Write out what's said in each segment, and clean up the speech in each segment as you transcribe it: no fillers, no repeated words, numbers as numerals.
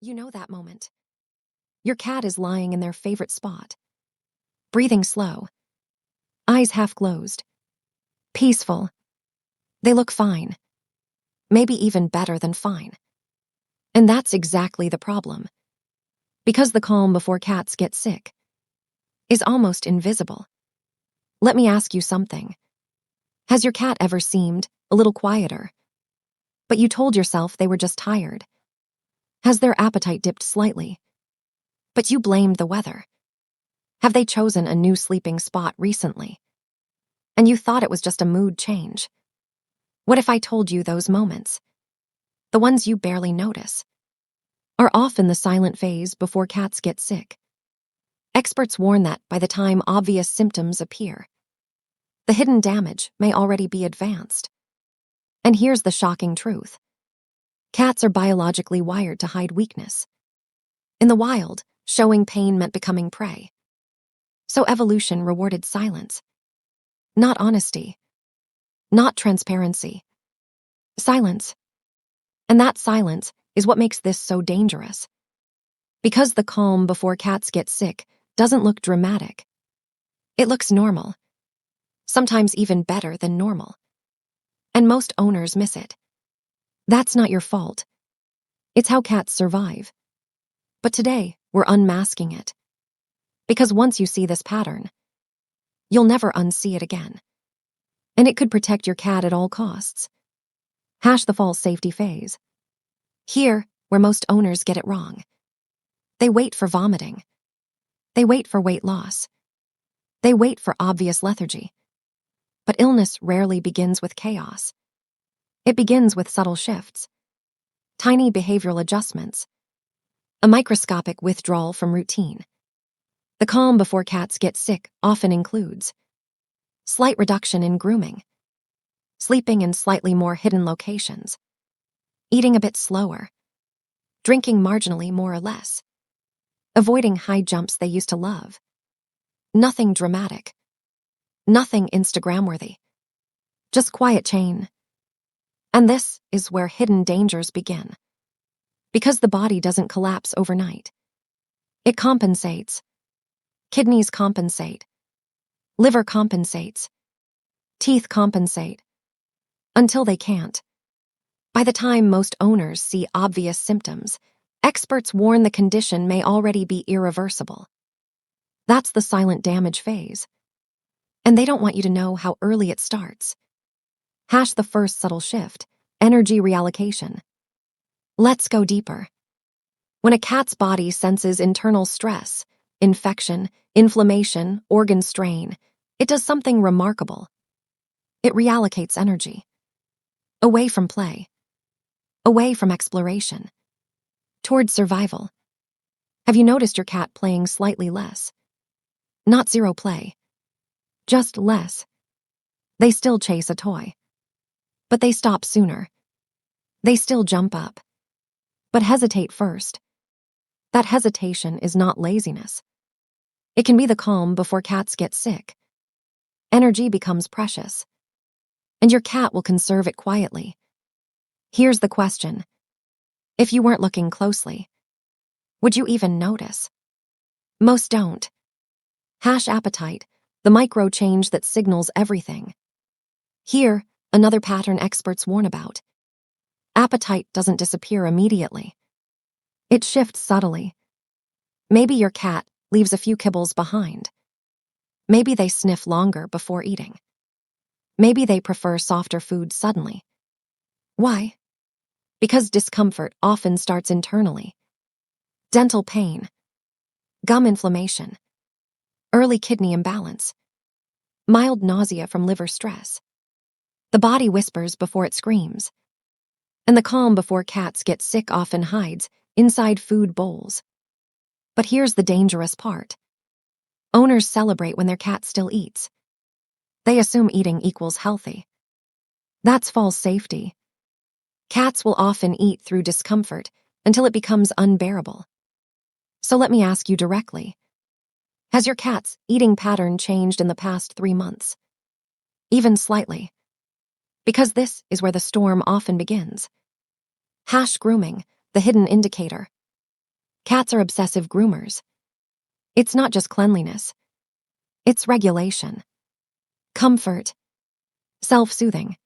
You know that moment. Your cat is lying in their favorite spot, breathing slow, eyes half closed, peaceful. They look fine, maybe even better than fine. And that's exactly the problem. Because the calm before cats get sick is almost invisible. Let me ask you something. Has your cat ever seemed a little quieter, but you told yourself they were just tired? Has their appetite dipped slightly, but you blamed the weather? Have they chosen a new sleeping spot recently, and you thought it was just a mood change? What if I told you those moments, the ones you barely notice, are often the silent phase before cats get sick? Experts warn that by the time obvious symptoms appear, the hidden damage may already be advanced. And here's the shocking truth. Cats are biologically wired to hide weakness. In the wild, showing pain meant becoming prey. So evolution rewarded silence. Not honesty. Not transparency. Silence. And that silence is what makes this so dangerous. Because the calm before cats get sick doesn't look dramatic. It looks normal. Sometimes even better than normal. And most owners miss it. That's not your fault. It's how cats survive. But today, we're unmasking it. Because once you see this pattern, you'll never unsee it again. And it could protect your cat at all costs. Hash the false safety phase. Here, where most owners get it wrong. They wait for vomiting. They wait for weight loss. They wait for obvious lethargy. But illness rarely begins with chaos. It begins with subtle shifts, tiny behavioral adjustments, a microscopic withdrawal from routine. The calm before cats get sick often includes slight reduction in grooming, sleeping in slightly more hidden locations, eating a bit slower, drinking marginally more or less, avoiding high jumps they used to love. Nothing dramatic, nothing Instagram-worthy, just quiet change. And this is where hidden dangers begin. Because the body doesn't collapse overnight. It compensates. Kidneys compensate. Liver compensates. Teeth compensate. Until they can't. By the time most owners see obvious symptoms, experts warn the condition may already be irreversible. That's the silent damage phase. And they don't want you to know how early it starts. Hash the first subtle shift, energy reallocation. Let's go deeper. When a cat's body senses internal stress, infection, inflammation, organ strain, it does something remarkable. It reallocates energy. Away from play. Away from exploration. Towards survival. Have you noticed your cat playing slightly less? Not zero play. Just less. They still chase a toy. But they stop sooner. They still jump up. But hesitate first. That hesitation is not laziness. It can be the calm before cats get sick. Energy becomes precious. And your cat will conserve it quietly. Here's the question. If you weren't looking closely, would you even notice? Most don't. Hash appetite, the micro change that signals everything. Here, another pattern experts warn about. Appetite doesn't disappear immediately. It shifts subtly. Maybe your cat leaves a few kibbles behind. Maybe they sniff longer before eating. Maybe they prefer softer food suddenly. Why? Because discomfort often starts internally. Dental pain, gum inflammation, early kidney imbalance, mild nausea from liver stress. The body whispers before it screams. And the calm before cats get sick often hides inside food bowls. But here's the dangerous part. Owners celebrate when their cat still eats. They assume eating equals healthy. That's false safety. Cats will often eat through discomfort until it becomes unbearable. So let me ask you directly. Has your cat's eating pattern changed in the past 3 months? Even slightly. Because this is where the storm often begins. Hash grooming, the hidden indicator. Cats are obsessive groomers. It's not just cleanliness. It's regulation, comfort, self-soothing.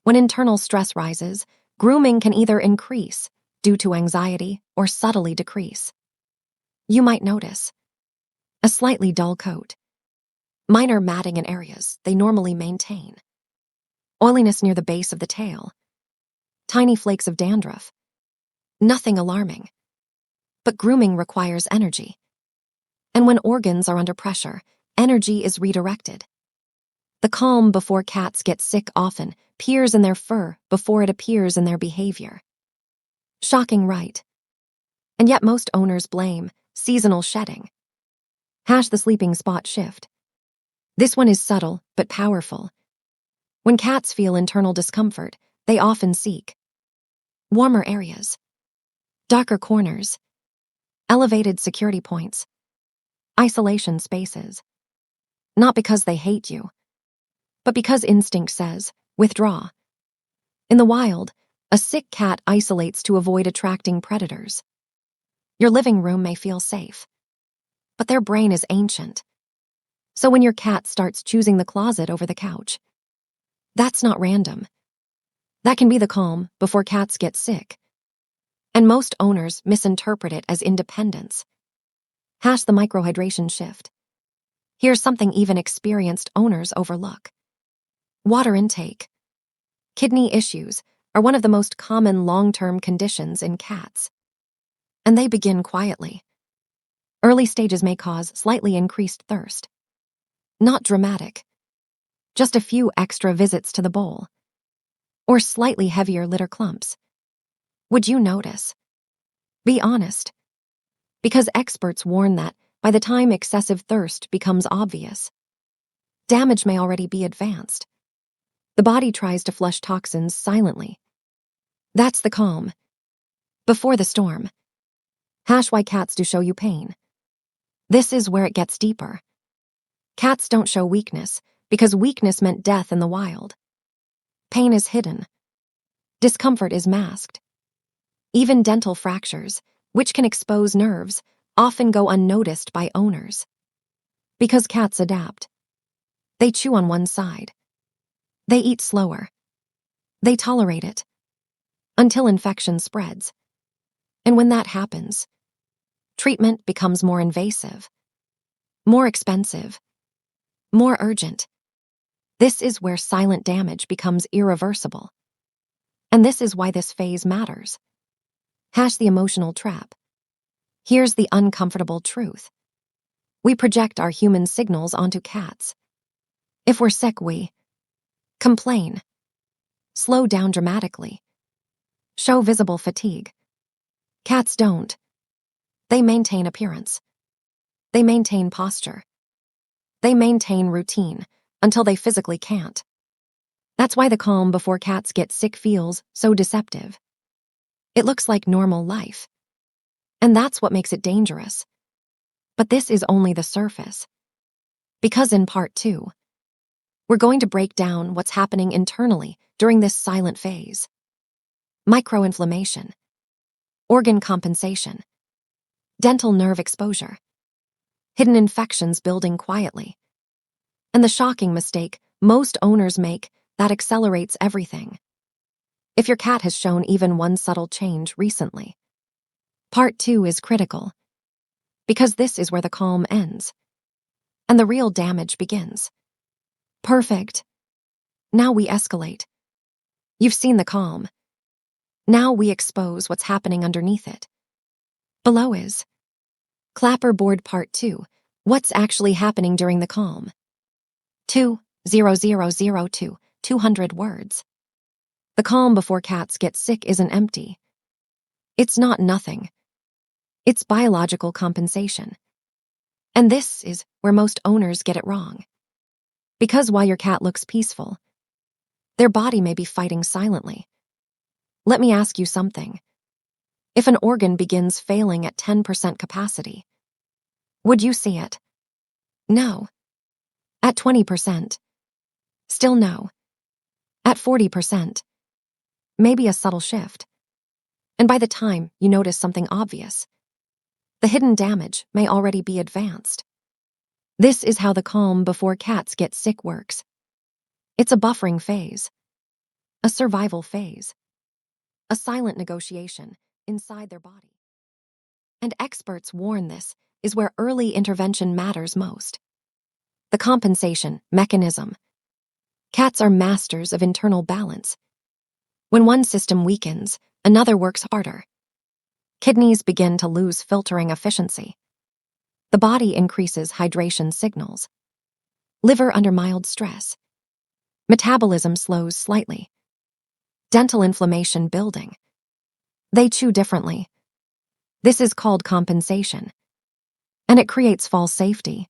When internal stress rises, grooming can either increase due to anxiety or subtly decrease. You might notice a slightly dull coat, minor matting in areas they normally maintain, oiliness near the base of the tail, tiny flakes of dandruff. Nothing alarming. But grooming requires energy. And when organs are under pressure, energy is redirected. The calm before cats get sick often appears in their fur before it appears in their behavior. Shocking, right? And yet most owners blame seasonal shedding. # the sleeping spot shift. This one is subtle but powerful. When cats feel internal discomfort, they often seek warmer areas, darker corners, elevated security points, isolation spaces. Not because they hate you, but because instinct says, withdraw. In the wild, a sick cat isolates to avoid attracting predators. Your living room may feel safe, but their brain is ancient. So when your cat starts choosing the closet over the couch, that's not random. That can be the calm before cats get sick. And most owners misinterpret it as independence. # the microhydration shift. Here's something even experienced owners overlook. Water intake. Kidney issues are one of the most common long-term conditions in cats. And they begin quietly. Early stages may cause slightly increased thirst. Not dramatic. Just a few extra visits to the bowl. Or slightly heavier litter clumps. Would you notice? Be honest. Because experts warn that by the time excessive thirst becomes obvious, damage may already be advanced. The body tries to flush toxins silently. That's the calm before the storm. # why cats do show you pain. This is where it gets deeper. Cats don't show weakness because weakness meant death in the wild. Pain is hidden. Discomfort is masked. Even dental fractures, which can expose nerves, often go unnoticed by owners. Because cats adapt. They chew on one side. They eat slower. They tolerate it. Until infection spreads. And when that happens, treatment becomes more invasive, more expensive, more urgent. This is where silent damage becomes irreversible. And this is why this phase matters. # the emotional trap. Here's the uncomfortable truth. We project our human signals onto cats. If we're sick, we complain, slow down dramatically, show visible fatigue. Cats don't. They maintain appearance. They maintain posture. They maintain routine until they physically can't. That's why the calm before cats get sick feels so deceptive. It looks like normal life. And that's what makes it dangerous. But this is only the surface. Because in part 2, we're going to break down what's happening internally during this silent phase. Microinflammation, organ compensation, dental nerve exposure, hidden infections building quietly, and the shocking mistake most owners make that accelerates everything. If your cat has shown even one subtle change recently, part 2 is critical, because this is where the calm ends, and the real damage begins. Perfect. Now we escalate. You've seen the calm. Now we expose what's happening underneath it. Below is Clapperboard Part 2, what's actually happening during the calm. 20002, 200 words. The calm before cats get sick isn't empty. It's not nothing. It's biological compensation. And this is where most owners get it wrong. Because while your cat looks peaceful, their body may be fighting silently. Let me ask you something. If an organ begins failing at 10% capacity, would you see it? No. At 20%? Still no. At 40%? Maybe a subtle shift. And by the time you notice something obvious, The hidden damage may already be advanced. This is how the calm before cats get sick works. It's a buffering phase, a survival phase, a silent negotiation inside their body. And experts warn this is where early intervention matters most. The compensation mechanism. Cats are masters of internal balance. When one system weakens, another works harder. Kidneys begin to lose filtering efficiency. The body increases hydration signals. Liver under mild stress. Metabolism slows slightly. Dental inflammation building. They chew differently. This is called compensation. And it creates false safety.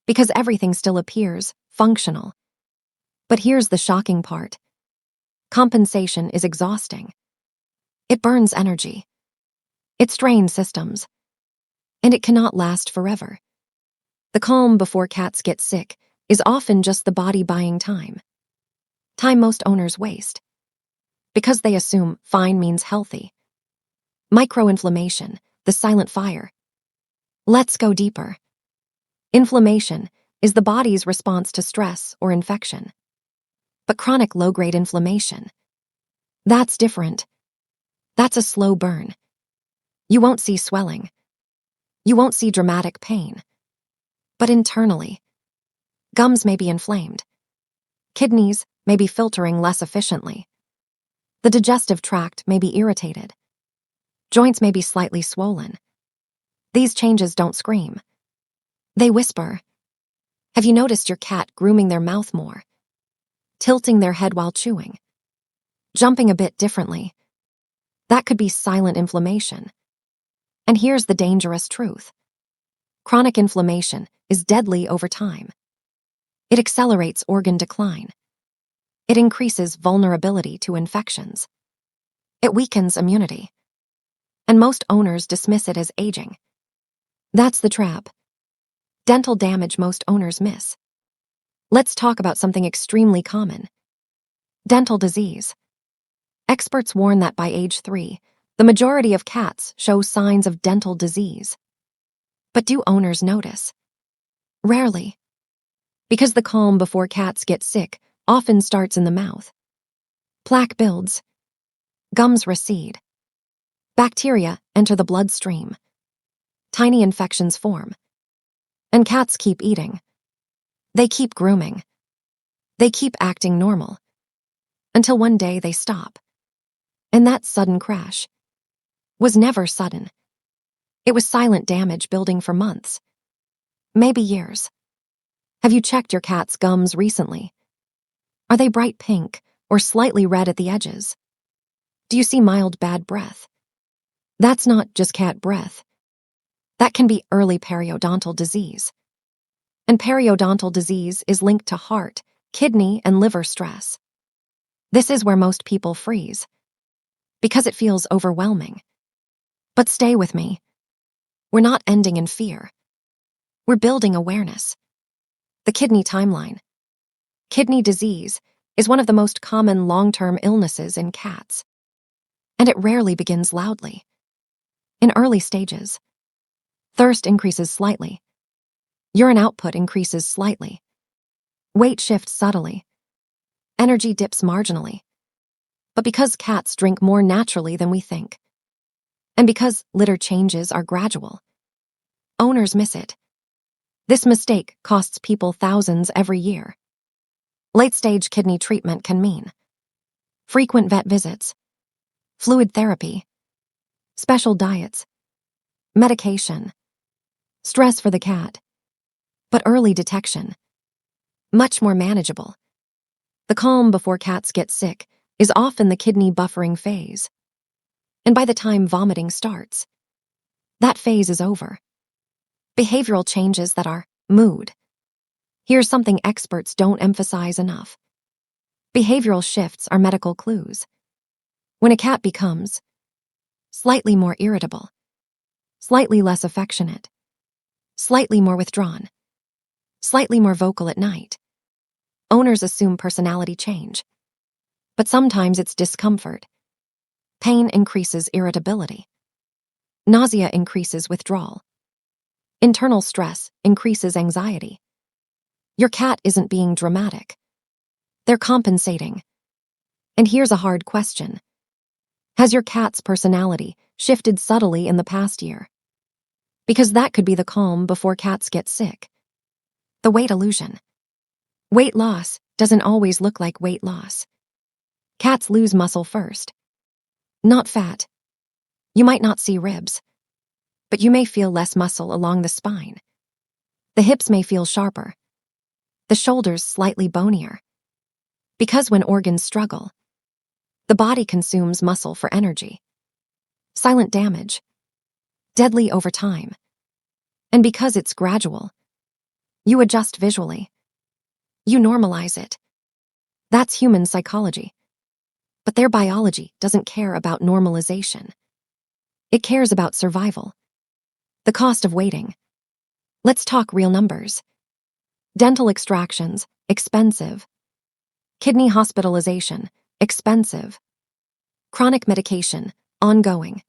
Because everything still appears functional. But here's the shocking part. Compensation is exhausting. It burns energy. It strains systems. And it cannot last forever. The calm before cats get sick is often just the body buying time. Time most owners waste. Because they assume fine means healthy. Microinflammation, the silent fire. Let's go deeper. Inflammation is the body's response to stress or infection. But chronic low-grade inflammation, that's different. That's a slow burn. You won't see swelling. You won't see dramatic pain. But internally, gums may be inflamed. Kidneys may be filtering less efficiently. The digestive tract may be irritated. Joints may be slightly swollen. These changes don't scream. They whisper. Have you noticed your cat grooming their mouth more? Tilting their head while chewing? Jumping a bit differently? That could be silent inflammation. And here's the dangerous truth. Chronic inflammation is deadly over time. It accelerates organ decline. It increases vulnerability to infections. It weakens immunity. And most owners dismiss it as aging. That's the trap. Dental damage most owners miss. Let's talk about something extremely common. Dental disease. Experts warn that by age 3, the majority of cats show signs of dental disease. But do owners notice? Rarely. Because the calm before cats get sick often starts in the mouth. Plaque builds. Gums recede. Bacteria enter the bloodstream. Tiny infections form. And cats keep eating. They keep grooming. They keep acting normal. Until one day they stop. And that sudden crash was never sudden. It was silent damage building for months. Maybe years. Have you checked your cat's gums recently? Are they bright pink or slightly red at the edges? Do you see mild bad breath? That's not just cat breath. That can be early periodontal disease. And periodontal disease is linked to heart, kidney, and liver stress. This is where most people freeze. Because it feels overwhelming. But stay with me. We're not ending in fear. We're building awareness. The kidney timeline. Kidney disease is one of the most common long-term illnesses in cats. And it rarely begins loudly. In early stages, thirst increases slightly. Urine output increases slightly. Weight shifts subtly. Energy dips marginally. But because cats drink more naturally than we think, and because litter changes are gradual, owners miss it. This mistake costs people thousands every year. Late-stage kidney treatment can mean frequent vet visits, fluid therapy, special diets, medication, stress for the cat, but early detection, much more manageable. The calm before cats get sick is often the kidney buffering phase. And by the time vomiting starts, that phase is over. Behavioral changes that are mood. Here's something experts don't emphasize enough. Behavioral shifts are medical clues. When a cat becomes slightly more irritable, slightly less affectionate, slightly more withdrawn, slightly more vocal at night, owners assume personality change. But sometimes it's discomfort. Pain increases irritability. Nausea increases withdrawal. Internal stress increases anxiety. Your cat isn't being dramatic. They're compensating. And here's a hard question. Has your cat's personality shifted subtly in the past year? Because that could be the calm before cats get sick. The weight illusion. Weight loss doesn't always look like weight loss. Cats lose muscle first, not fat. You might not see ribs, but you may feel less muscle along the spine. The hips may feel sharper, the shoulders slightly bonier. Because when organs struggle, the body consumes muscle for energy. Silent damage, deadly over time. And because it's gradual, you adjust visually. You normalize it. That's human psychology. But their biology doesn't care about normalization. It cares about survival. The cost of waiting. Let's talk real numbers. Dental extractions, expensive. Kidney hospitalization, expensive. Chronic medication, ongoing.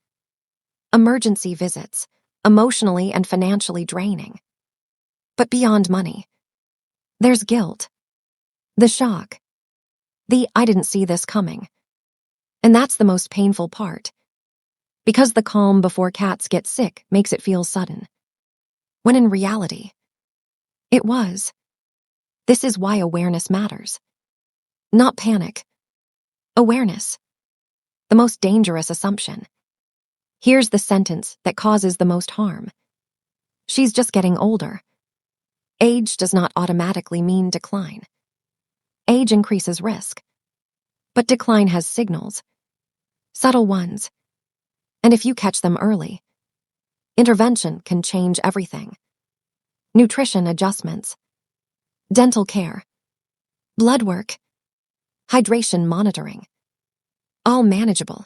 Emergency visits, emotionally and financially draining. But beyond money, there's guilt. The shock. The I didn't see this coming. And that's the most painful part. Because the calm before cats get sick makes it feel sudden. When in reality, it was. This is why awareness matters. Not panic. Awareness. The most dangerous assumption. Here's the sentence that causes the most harm. She's just getting older. Age does not automatically mean decline. Age increases risk. But decline has signals. Subtle ones. And if you catch them early, intervention can change everything. Nutrition adjustments, dental care, blood work, hydration monitoring. All manageable.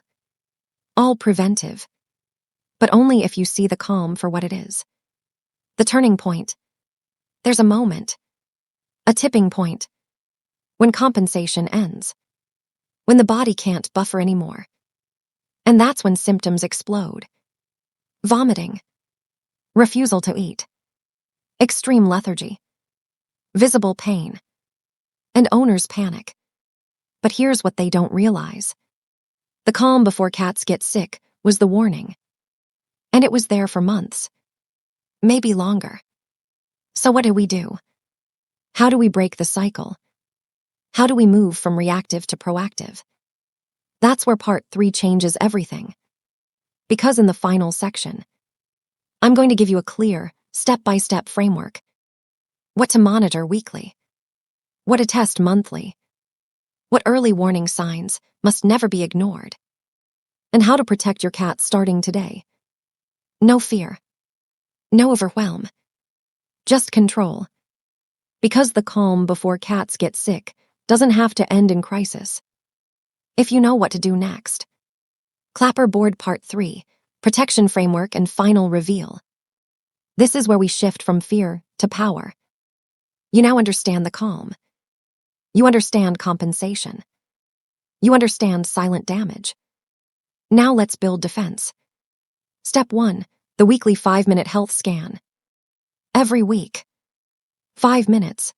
All preventive. But only if you see the calm for what it is. The turning point. There's a moment. A tipping point. When compensation ends. When the body can't buffer anymore. And that's when symptoms explode. Vomiting. Refusal to eat. Extreme lethargy. Visible pain. And owners panic. But here's what they don't realize. The calm before cats get sick was the warning. And it was there for months. Maybe longer. So what do? How do we break the cycle? How do we move from reactive to proactive? That's where part 3 changes everything. Because in the final section, I'm going to give you a clear, step-by-step framework. What to monitor weekly. What to test monthly. What early warning signs must never be ignored. And how to protect your cat starting today. No fear. No overwhelm. Just control. Because the calm before cats get sick doesn't have to end in crisis. If you know what to do next. Clapper Board Part 3, Protection Framework and Final Reveal. This is where we shift from fear to power. You now understand the calm. You understand compensation. You understand silent damage. Now let's build defense. Step 1, the weekly 5-minute health scan. Every week. 5 minutes.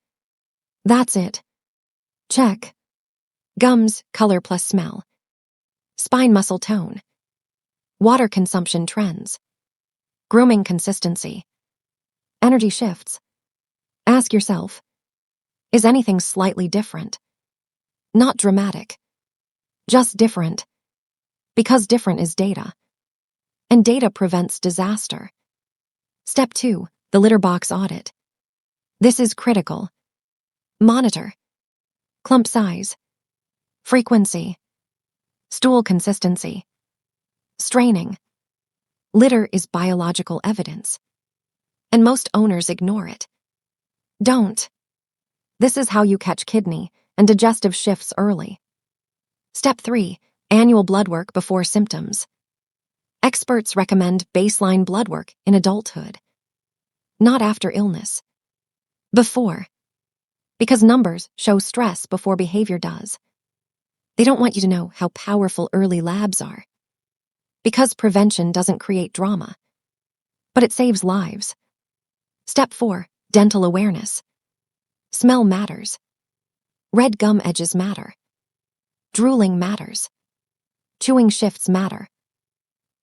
That's it. Check. Gums, color plus smell. Spine muscle tone. Water consumption trends. Grooming consistency. Energy shifts. Ask yourself, is anything slightly different? Not dramatic. Just different. Because different is data. And data prevents disaster. Step 2, the litter box audit. This is critical. Monitor. Clump size. Frequency. Stool consistency. Straining. Litter is biological evidence. And most owners ignore it. Don't. This is how you catch kidney and digestive shifts early. Step 3, annual blood work before symptoms. Experts recommend baseline blood work in adulthood. Not after illness. Before. Because numbers show stress before behavior does. They don't want you to know how powerful early labs are. Because prevention doesn't create drama, but it saves lives. Step 4. Dental awareness. Smell matters. Red gum edges matter. Drooling matters. Chewing shifts matter.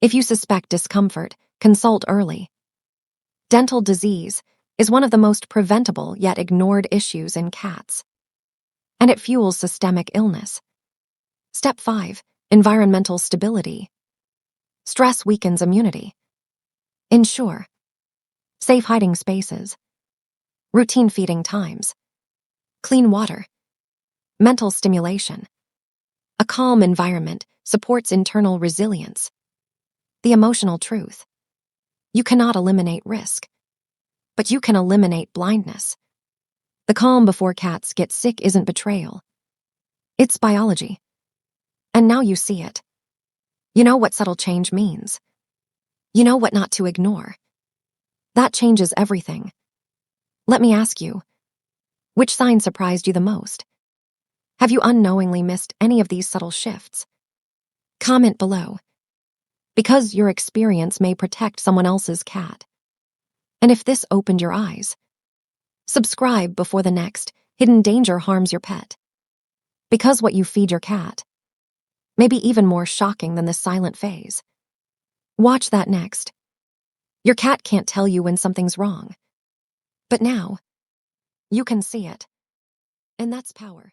If you suspect discomfort, consult early. Dental disease is one of the most preventable yet ignored issues in cats, and it fuels systemic illness. Step 5. Environmental stability. Stress weakens immunity. Ensure safe hiding spaces, routine feeding times, clean water, mental stimulation. A calm environment supports internal resilience. The emotional truth. You cannot eliminate risk, but you can eliminate blindness. The calm before cats get sick isn't betrayal. It's biology. And now you see it. You know what subtle change means. You know what not to ignore. That changes everything. Let me ask you, which sign surprised you the most? Have you unknowingly missed any of these subtle shifts? Comment below, because your experience may protect someone else's cat. And if this opened your eyes, subscribe before the next hidden danger harms your pet. Because what you feed your cat may be even more shocking than the silent phase. Watch that next. Your cat can't tell you when something's wrong, but now you can see it. And that's power.